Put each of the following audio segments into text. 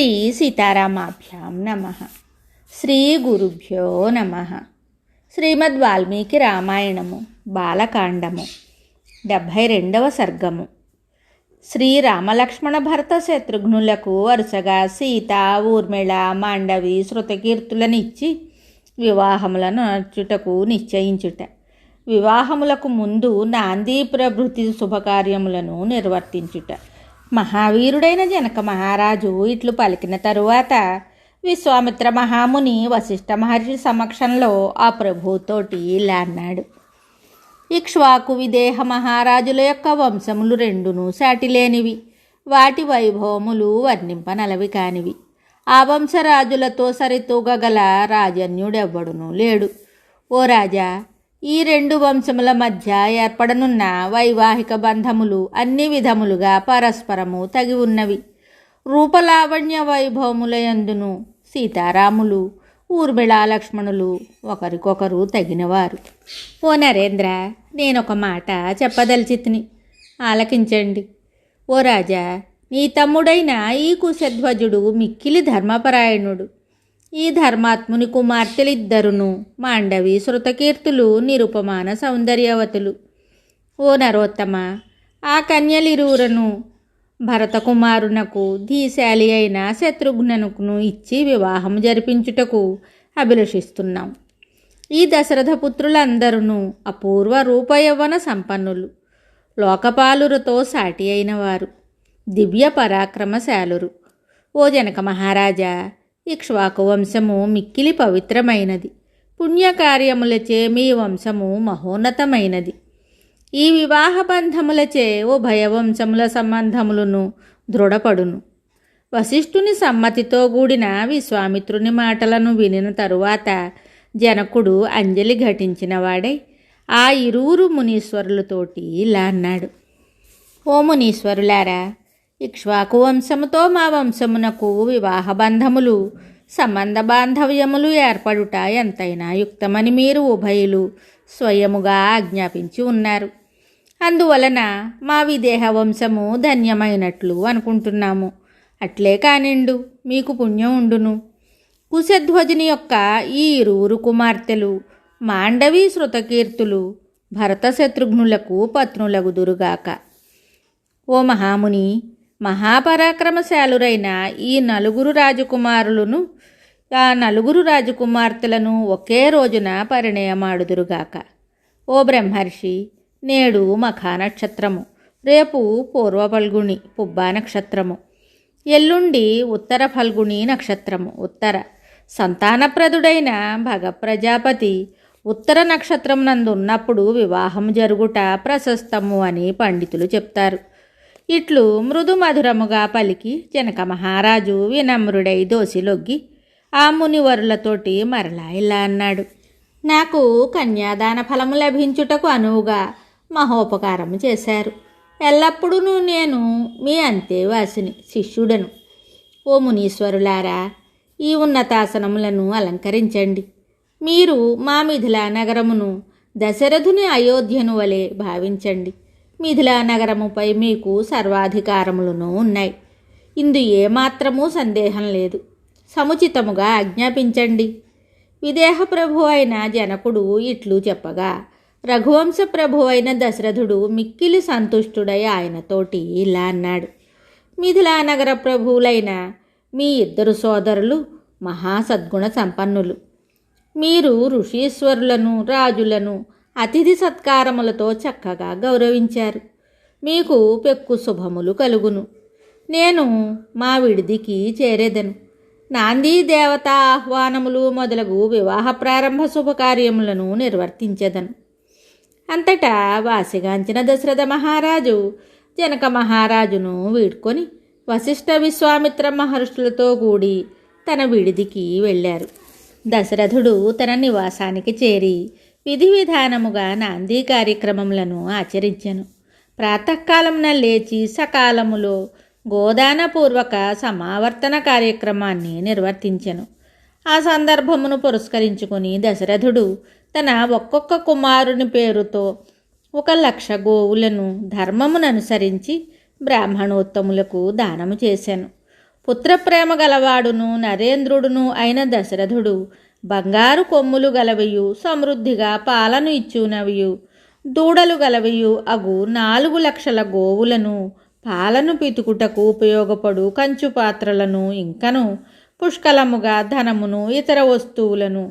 శ్రీ సీతారామాభ్యాం నమః. శ్రీ గురుభ్యో నమః. శ్రీమద్ వాల్మీకి రామాయణము బాలకాండము 72వ సర్గము. శ్రీరామలక్ష్మణ భరత శత్రుఘ్నులకు వరుసగా సీత, ఊర్మిళ, మాండవి, శృతకీర్తులనిచ్చి వివాహములను నర్చుటకు నిశ్చయించుట. వివాహములకు ముందు నాంది ప్రభృతి శుభకార్యములను నిర్వర్తించుట. మహావీరుడైన జనక మహారాజు ఇట్లు పలికిన తరువాత విశ్వామిత్ర మహాముని వశిష్ఠ మహర్షి సమక్షంలో ఆ ప్రభుతోటి ఇలా అన్నాడు. ఇక్ష్వాకు విదేహ మహారాజుల యొక్క వంశములు రెండును సాటిలేనివి, వాటి వైభవములు వర్ణింపనలవి కానివి. ఆ వంశరాజులతో సరితూగగల రాజన్యుడెవ్వడునూ లేడు. ఓ రాజా, ఈ రెండు వంశముల మధ్య ఏర్పడనున్న వైవాహిక బంధములు అన్ని విధములుగా పరస్పరము తగి ఉన్నవి. రూపలావణ్య వైభవముల యందును సీతారాములు, ఊర్మిళా లక్ష్మణులు ఒకరికొకరు తగినవారు. ఓ నరేంద్ర, నేనొక మాట చెప్పదలిచితిని, ఆలకించండి. ఓ రాజా, నీ తమ్ముడైన ఈ కుశధ్వజుడు మిక్కిలి ధర్మపరాయణుడు. ఈ ధర్మాత్ముని కుమార్తెలిద్దరును మాండవి, శృతకీర్తులు నిరుపమాన సౌందర్యవతులు. ఓ నరోత్తమ, ఆ కన్యలిరువురను భరతకుమారునకు ధీశాలి అయిన శత్రుఘ్ననుకును ఇచ్చి వివాహం జరిపించుటకు అభిలషిస్తున్నాం. ఈ దశరథ పుత్రులందరూ అపూర్వ రూపయవ్వన సంపన్నులు, లోకపాలురతో సాటి అయినవారు, దివ్య పరాక్రమశాలురు. ఓ జనక మహారాజా, ఇక్ష్వాకు వంశము మిక్కిలి పవిత్రమైనది. పుణ్యకార్యములచే మీ వంశము మహోన్నతమైనది. ఈ వివాహ బంధములచే ఉభయ వంశముల సంబంధములను దృఢపడును. వశిష్ఠుని సమ్మతితో కూడిన విశ్వామిత్రుని మాటలను వినిన తరువాత జనకుడు అంజలి ఘటించిన వాడై ఆ ఇరువురు మునీశ్వరులతోటి ఇలా అన్నాడు. ఓ మునీశ్వరులారా, ఇక్ష్వాకు వంశముతో మా వంశమునకు వివాహ బంధములు, సంబంధ బాంధవ్యములు ఏర్పడుట ఎంతైనా యుక్తమని మీరు ఉభయులు స్వయముగా ఆజ్ఞాపించి ఉన్నారు. అందువలన మా విదేహ వంశము ధన్యమైనట్లు అనుకుంటున్నాము. అట్లే కానిండు, మీకు పుణ్యం ఉండును. కుశధ్వజుని యొక్క ఈ ఇరువురు కుమార్తెలు మాండవి, శృతకీర్తులు భరత శత్రుఘ్నులకు పత్నులగుదురుగాక. ఓ మహాముని, మహాపరాక్రమశాలురైన ఈ నలుగురు రాజకుమారులను, ఆ నలుగురు రాజకుమార్తెలను ఒకే రోజున పరిణయమాడుదురుగాక. ఓ బ్రహ్మర్షి, నేడు మఖా నక్షత్రము, రేపు పూర్వ ఫల్గుణి పుబ్బా నక్షత్రము, ఎల్లుండి ఉత్తర ఫల్గుణి నక్షత్రము. ఉత్తర సంతానప్రదుడైన భగ ప్రజాపతి ఉత్తర నక్షత్రమునందున్నప్పుడు వివాహం జరుగుట ప్రశస్తము అని పండితులు చెప్తారు. ఇట్లు మృదు మధురముగా పలికి జనక మహారాజు వినమ్రుడై దోసిలొగ్గి ఆ మునివరులతోటి మరలా ఇలా అన్నాడు. నాకు కన్యాదాన ఫలము లభించుటకు అనువుగా మహోపకారము చేశారు. ఎల్లప్పుడూ నేను మీ అంతేవాసిని, శిష్యుడను. ఓ మునీశ్వరులారా, ఈ ఉన్నతాసనములను అలంకరించండి. మీరు మా మిథిలా నగరమును దశరథుని అయోధ్యను వలె భావించండి. మిథిలా నగరముపై మీకు సర్వాధికారములను ఉన్నాయి. ఇందు ఏమాత్రమూ సందేహం లేదు. సముచితముగా ఆజ్ఞాపించండి. విదేహ ప్రభు అయిన జనకుడు ఇట్లు చెప్పగా రఘువంశ ప్రభు అయిన దశరథుడు మిక్కిలి సంతుష్టుడై ఆయనతోటి ఇలా అన్నాడు. మిథిలా నగర ప్రభువులైన మీ ఇద్దరు సోదరులు మహాసద్గుణ సంపన్నులు. మీరు ఋషీశ్వరులను, రాజులను అతిథి సత్కారములతో చక్కగా గౌరవించారు. మీకు పెక్కు శుభములు కలుగును. నేను మా విడిదికి చేరేదను. నాందీ దేవతా ఆహ్వానములు మొదలగు వివాహ ప్రారంభ శుభకార్యములను నిర్వర్తించెదను. అంతటా వాసిగాంచిన దశరథ మహారాజు జనక మహారాజును వీడ్కొని వశిష్ఠ, విశ్వామిత్ర మహర్షులతో కూడి తన విడిదికి వెళ్ళారు. దశరథుడు తన నివాసానికి చేరి విధి విధానముగా నాందీ కార్యక్రమములను ఆచరించెను. ప్రాతకాలమున లేచి సకాలములో గోదానపూర్వక సమావర్తన కార్యక్రమాన్ని నిర్వర్తించెను. ఆ సందర్భమును పురస్కరించుకుని దశరథుడు తన ఒక్కొక్క కుమారుని పేరుతో 1,00,000 గోవులను ధర్మముననుసరించి బ్రాహ్మణోత్తములకు దానము చేశాను. పుత్రప్రేమ గలవాడును నరేంద్రుడును అయిన దశరథుడు బంగారు కొమ్ములు గలవియు సమృద్ధిగా పాలను ఇచ్చునవియు దూడలు గలవియు అగు 4,00,000 గోవులను పాలను పితుకుటకు ఉపయోగపడు కంచు పాత్రలను ఇంకను పుష్కలముగా ధనమును ఇతర వస్తువులను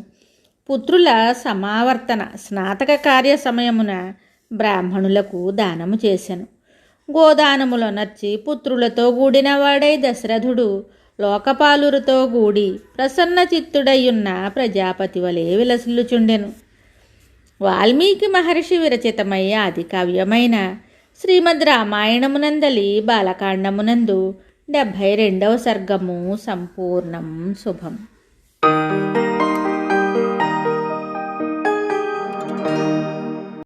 పుత్రుల సమావర్తన స్నాతక కార్య సమయమున బ్రాహ్మణులకు దానము చేసెను. గోదానములో నర్చి పుత్రులతో గూడినవాడై దశరథుడు లోకపాలురుతో గూడి ప్రసన్న చిత్తుడయ్యున్న ప్రజాపతి వలె విలసిల్లుచుండెను. వాల్మీకి మహర్షి విరచితమై ఆది కావ్యమైన శ్రీమద్ రామాయణమునందలి బాలకాండమునందు 72వ సర్గము సంపూర్ణం. శుభం.